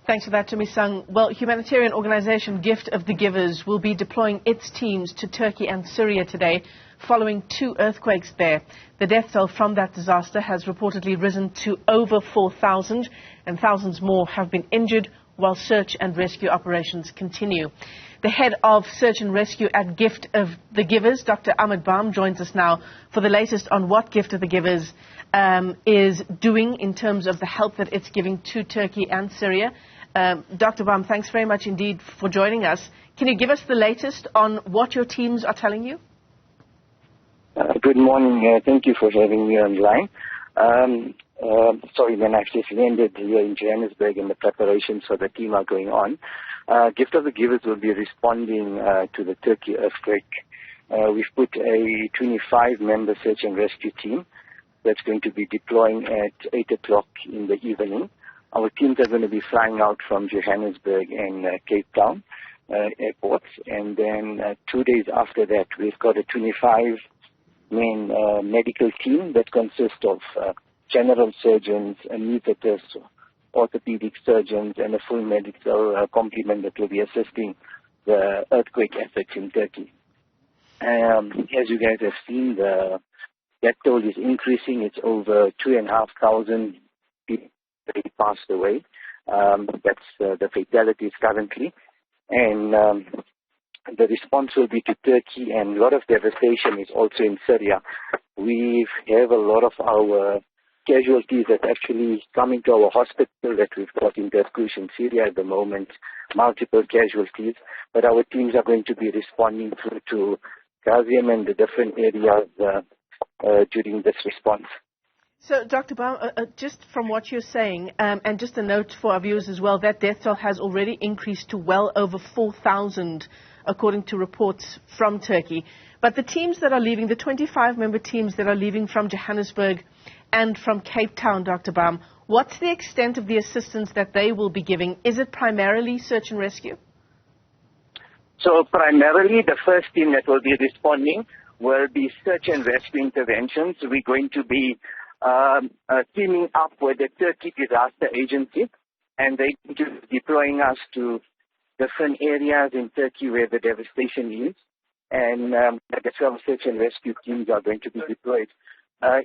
Thanks for that, Tumisang. Well, humanitarian organization Gift of the Givers will be deploying its teams to Turkey and Syria today following 2 earthquakes there. The death toll from that disaster has reportedly risen to over 4,000 and thousands more have been injured while search and rescue operations continue. The head of search and rescue at Gift of the Givers, Dr. Ahmed Bham, joins us now for the latest on what Gift of the Givers is doing in terms of the help that it's giving to Turkey and Syria. Dr. Bham, thanks very much indeed for joining us. Can you give us the latest on what your teams are telling you? Good morning. Thank you for having me online. Sorry, when I've just landed here in Johannesburg and the preparations for the team are going on. Gift of the Givers will be responding to the Turkey earthquake. We've put a 25-member search and rescue team that's going to be deploying at 8 o'clock in the evening. Our teams are going to be flying out from Johannesburg and Cape Town airports. And then 2 days after that, we've got a 25-man medical team that consists of general surgeons, anaesthetists, orthopedic surgeons, and a full medical complement that will be assisting the earthquake efforts in Turkey. As you guys have seen, the death toll is increasing. It's over 2,500 people that passed away. That's the fatalities currently. And the response will be to Turkey, and a lot of devastation is also in Syria. We have a lot of our casualties that actually coming to our hospital that we've got in Turkey and Syria at the moment, multiple casualties. But our teams are going to be responding through to Gazium and the different areas during this response. So, Dr. Bham, just from what you're saying, and just a note for our viewers as well, that death toll has already increased to well over 4,000, according to reports from Turkey. But the teams that are leaving, the 25-member teams that are leaving from Johannesburg and from Cape Town, Dr. Bham, what's the extent of the assistance that they will be giving? Is it primarily search and rescue? So primarily the first team that will be responding will be search and rescue interventions. We're going to be teaming up with the Turkey Disaster Agency, and they're going to be deploying us to different areas in Turkey where the devastation is. And that's how search and rescue teams are going to be deployed.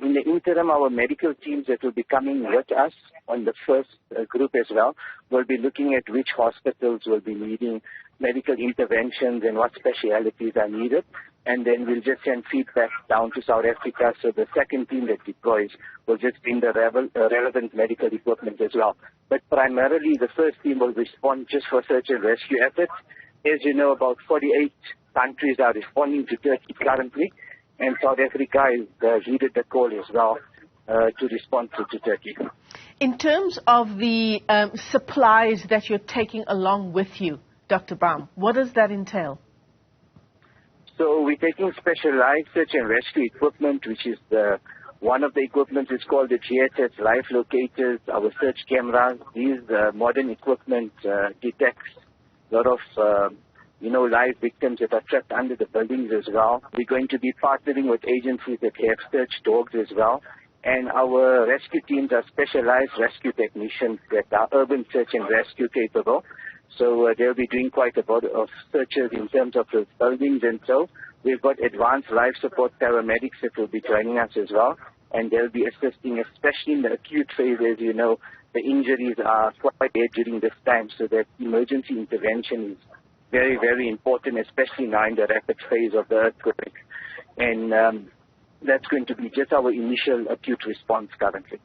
In the interim, our medical teams that will be coming with us on the first group as well will be looking at which hospitals will be needing medical interventions and what specialities are needed. And then we'll just send feedback down to South Africa. So the second team that deploys will just bring the relevant medical equipment as well. But primarily, the first team will respond just for search and rescue efforts. As you know, about 48 countries are responding to Turkey currently. And South Africa has heeded the call as well to respond to Turkey. In terms of the supplies that you're taking along with you, Dr. Bham, what does that entail? So we're taking specialized search and rescue equipment, which is one of the equipment is called the GSS life locators, our search cameras. These modern equipment detects a lot of live victims that are trapped under the buildings as well. We're going to be partnering with agencies that have search dogs as well. And our rescue teams are specialized rescue technicians that are urban search and rescue capable. So they'll be doing quite a lot of searches in terms of those buildings. And so we've got advanced life support paramedics that will be joining us as well. And they'll be assisting, especially in the acute phase. As you know, the injuries are quite bad during this time. So that emergency intervention is very, very important, especially now in the rapid phase of the earthquake. And that's going to be just our initial acute response currently.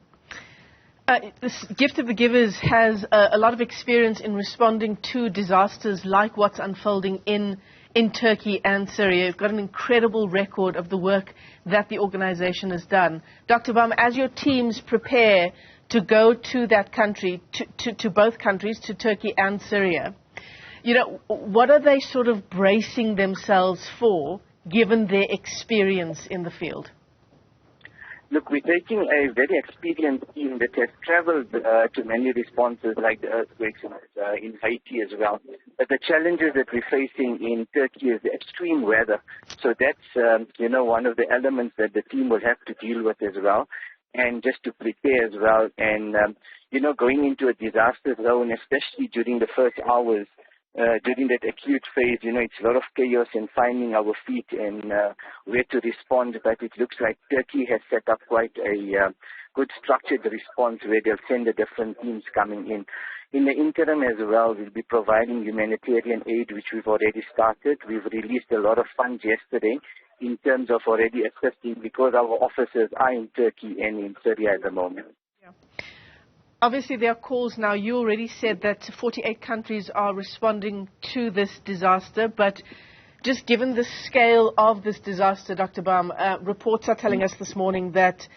This Gift of the Givers has a lot of experience in responding to disasters like what's unfolding in Turkey and Syria. You've got an incredible record of the work that the organization has done. Dr. Bham, as your teams prepare to go to that country, to both countries, to Turkey and Syria, what are they sort of bracing themselves for, given their experience in the field? Look, we're taking a very experienced team that has traveled to many responses like the earthquakes in Haiti as well. But the challenges that we're facing in Turkey is the extreme weather. So that's, one of the elements that the team will have to deal with as well. And just to prepare as well. And, going into a disaster zone, especially during the first hours, during that acute phase, it's a lot of chaos and finding our feet and where to respond. But it looks like Turkey has set up quite a good structured response where they'll send the different teams coming in. In the interim as well, we'll be providing humanitarian aid, which we've already started. We've released a lot of funds yesterday in terms of already assisting because our officers are in Turkey and in Syria at the moment. Yeah. Obviously, there are calls now. You already said that 48 countries are responding to this disaster, but just given the scale of this disaster, Dr. Bham, reports are telling us this morning that,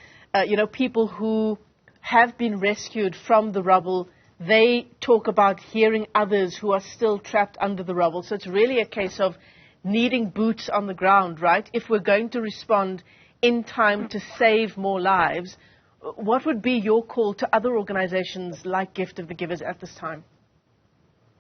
people who have been rescued from the rubble, they talk about hearing others who are still trapped under the rubble. So it's really a case of needing boots on the ground, right? If we're going to respond in time to save more lives, what would be your call to other organizations like Gift of the Givers at this time?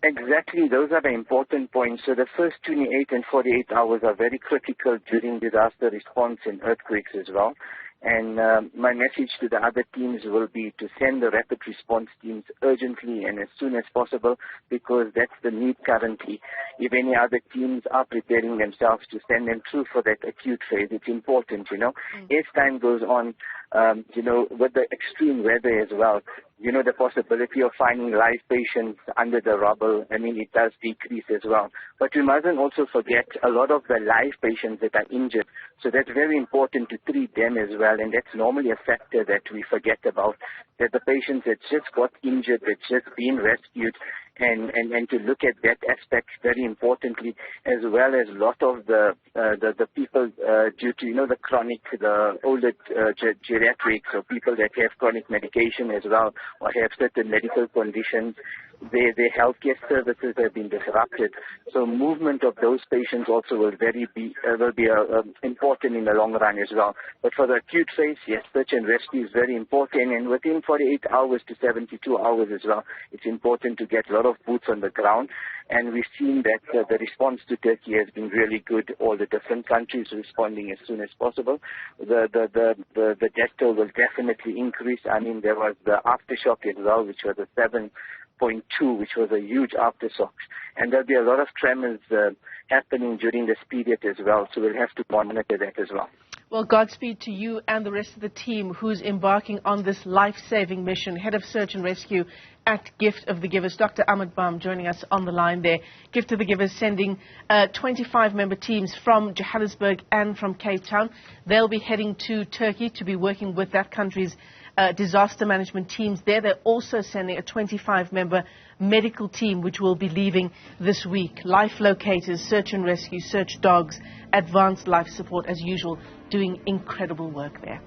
Exactly. Those are the important points. So the first 28 and 48 hours are very critical during disaster response and earthquakes as well. And my message to the other teams will be to send the rapid response teams urgently and as soon as possible, because that's the need currently. If any other teams are preparing themselves to send them through for that acute phase, it's important, As time goes on, with the extreme weather as well, the possibility of finding live patients under the rubble, it does decrease as well. But we mustn't also forget a lot of the live patients that are injured. So that's very important to treat them as well. And that's normally a factor that we forget about, that the patients that just got injured, that's just been rescued, and to look at that aspect very importantly, as well as a lot of the people due to, the chronic, the older geriatrics, or people that have chronic medication as well, or have certain medical conditions, their healthcare services have been disrupted. So movement of those patients also will be important in the long run as well. But for the acute phase, yes, search and rescue is very important, and within 48 hours to 72 hours as well, it's important to get a lot of boots on the ground. And we've seen that the response to Turkey has been really good. All the different countries responding as soon as possible. The death toll will definitely increase. There was the aftershock as well, which was a 7.2, which was a huge aftershock. And there'll be a lot of tremors happening during this period as well. So we'll have to monitor that as well. Well, Godspeed to you and the rest of the team who's embarking on this life-saving mission. Head of Search and Rescue at Gift of the Givers, Dr. Ahmed Bham, joining us on the line there. Gift of the Givers sending 25-member teams from Johannesburg and from Cape Town. They'll be heading to Turkey to be working with that country's disaster management teams there. They're also sending a 25-member medical team, which will be leaving this week. Life locators, search and rescue, search dogs, advanced life support, as usual, doing incredible work there.